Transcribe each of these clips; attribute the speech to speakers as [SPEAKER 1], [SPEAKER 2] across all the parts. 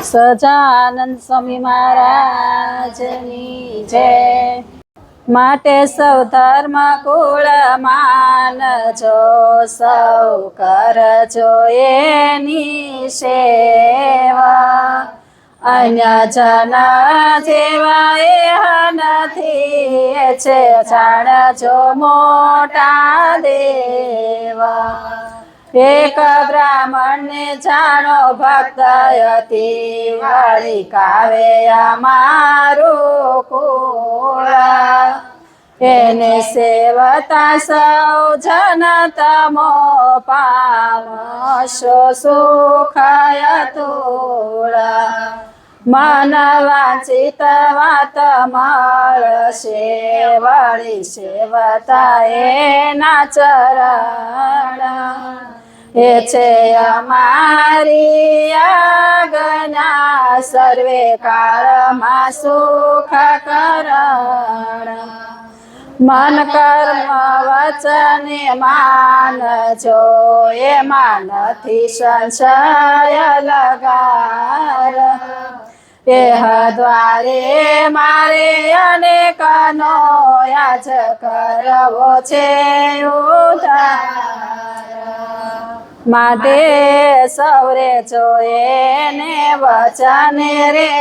[SPEAKER 1] સજાનંદ સ્વામી મહારાજની જય। માટે સૌ ધર્મ કુળ માનજો, સૌ કરજો એની સેવા। અન્ય જન જેવા એ નથી, છે જાણજો મોટા દેવા। એક બ્રાહ્મણ ને જાણો ભક્ત અતિ વાળી, કાવે અમારું કુળ। એને સેવતા સૌ જન તમો પામશો સુખ અતુલ। મન વાંચિત વાત મળશે, વળી સેવતા એના ચરણ। એ છે અમારી આજ્ઞા, સર્વે કાળમાં સુખ કરણ। મન કર્મ વચને માનજો, એમાં નથી સંશય લગાર। એહ દ્વારે મારે અનેકનો યાજ કરવો છે ઉદ્ધાર। માટે સૌરે જોએ ને વચને રે,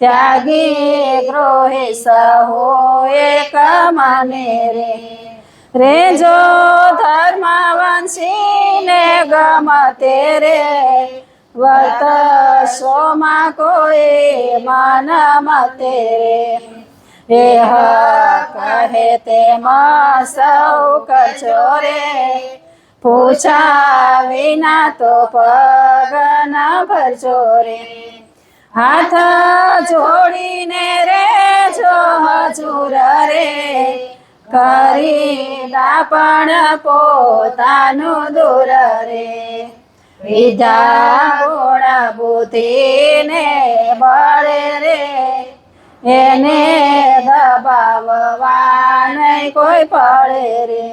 [SPEAKER 1] ત્યાગી ગૃહી સહો એક મને રે। જો ધર્મવંશીને ગમતે રે, વર્તશોમાં કોઈ મન મતે રે। એહ કહે તેમ સૌ કરજો રે, પૂછા વિના તો પગ ન ભરજો રે। હાથ જોડીને રેજો હજુર રે, કરી દાપણ પોતાનું દૂર રે। વિદ્યા ગુણ બુદ્ધિ ને બળે રે, એને દબાવવા નહીં કોઈ પડે રે।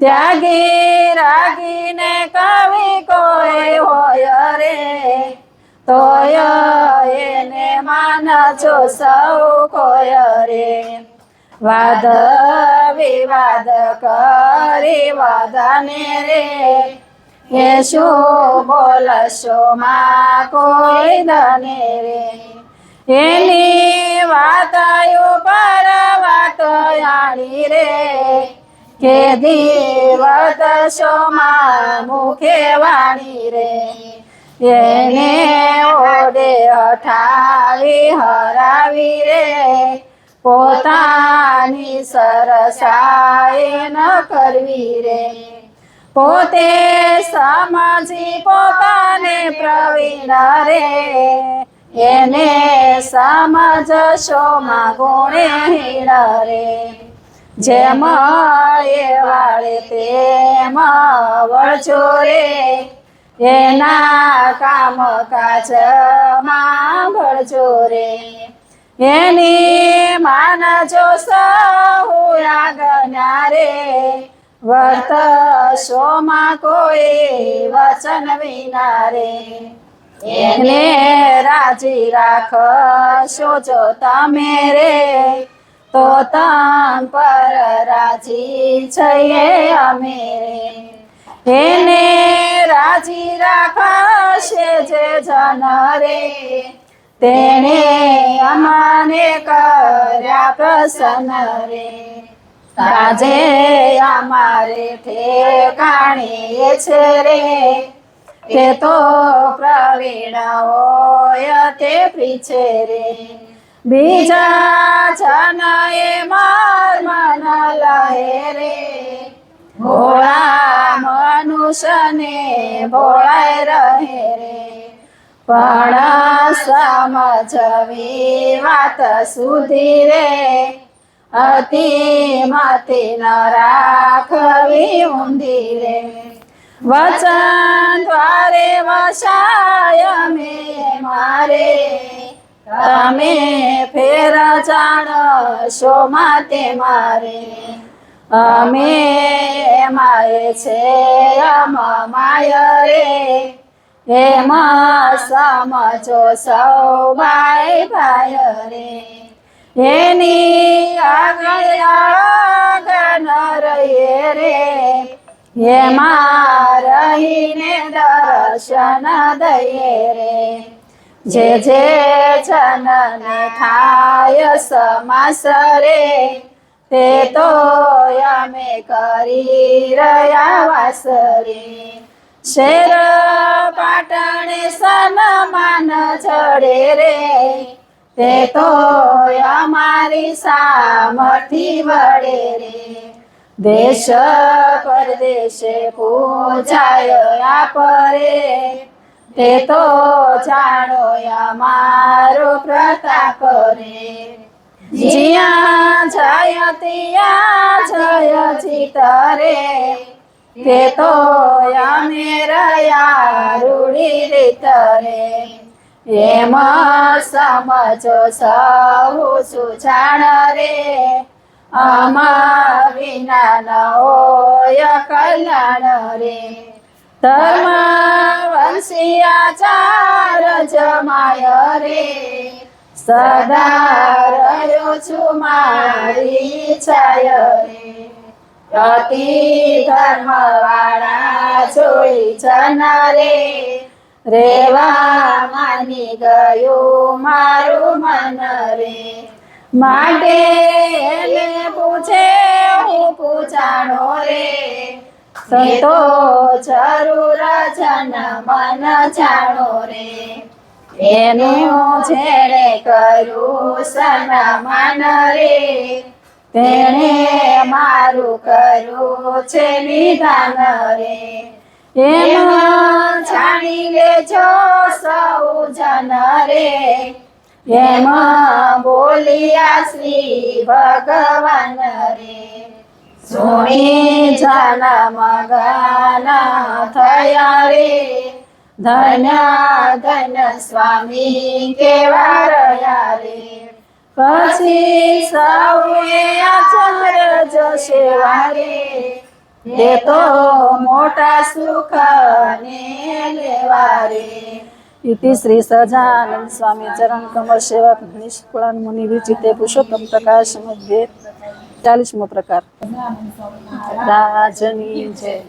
[SPEAKER 1] ત્યાગી રાગીને કવિ કોઈ હોય રે, તોય એને માનજો સૌ કોઈ રે। વાદ વિવાદ કરી વાદને રે, એ શું બોલશો માં કોઈ દને રે। એની વાત ઉપર વાત આણી રે, કે દિવદશો માં મુખે વાણી રે। એને ઓડે અઠાવી હરાવી રે, પોતાની સરસાઈ ન કરવી રે। પોતે સમજી પોતાને પ્રવીણ રે, એને સમજશો માં ગુણે હીણ રે। જેમ એ વાળે તેમ વળજો રે, એના કામ કાજમાં ભળજો રે। એની માનજો સહુ આજ્ઞા રે, વર્તશોમાં કોઈ વચન વિના રે। એને રાજી રાખશો જો તમે રે, તો તમ પર રાજી છીએ અમે રે। એને રાજી રાખશે જે જન રે, તેણે અમને કર્યા પ્રસન્ન રે। આજે અમારે ઠેકાણે છે રે, તે તો પ્રવીણ હોય તે પીછે રે। બીજા જન એ મર્મ ન લહે રે, ભોળા મનુષ્યને ભોળાય રહે રે। પણ સમજવી વાત સુધી રે, અતિ મતિ ન રાખવી ઊંધી રે। વચન દ્વારે વસાય અમે મારે, તમે ફેર જાણશો માતે મારે। અમે માય છે અમ માય રે, એમાં સમજો સૌ ભાઈ ભાઈ રે એની આગળ રહીએ રે એમાં રહીને દર્શન દઈએ રે જે જે જનને થાય સમાસ રે તે તો અમે કરી રહ્યા વાસ રે શેર પાટણે સન્માન ચડે રે તે તો અમારી સામર્થી વડે રે દેશ પરદેશે પૂજાય આપરે તે તો જાણો અમારો પ્રતાપ રે જ્યાં જય ત્યાં જય ચિતરે તે તો અમે રહ્યા રૂડી રીત રે એમ સમજો સહુ સુજાણ રે આમાં વિના ન હોય કલ્યાણ રે ધર્મ વંશી આચાર જમાય રે સદા રહ્યો છું મારી છાય રે અતિ ધર્મ વાળા જોઈ જન રે રેવા માની ગયું મારું મન રે માટે એને પૂછે હું પૂછાણો રે તે તો જરૂર જન મન જાણો રે એનું જેણે કર્યું સન્માન રે તેણે મારું કર્યું છે નિદાન રે એમ જાણી લેજો સૌ જન રે એમ બોલ્યા શ્રી ભગવાન રે સુણી જન મગન થયા રે ધન્ય ધન્ય સ્વામી કેવા રહ્યા રે પછી સૌએ આચરજ સેવા રે તે તો મોટા સુખ ને લેવા રે इति श्री सजानंद स्वामी चरण कमल सेवक निष्कुलान मुनि विचिते पुरुषोत्तम प्रकाश मध्ये 40मो प्रकार राजनी जय।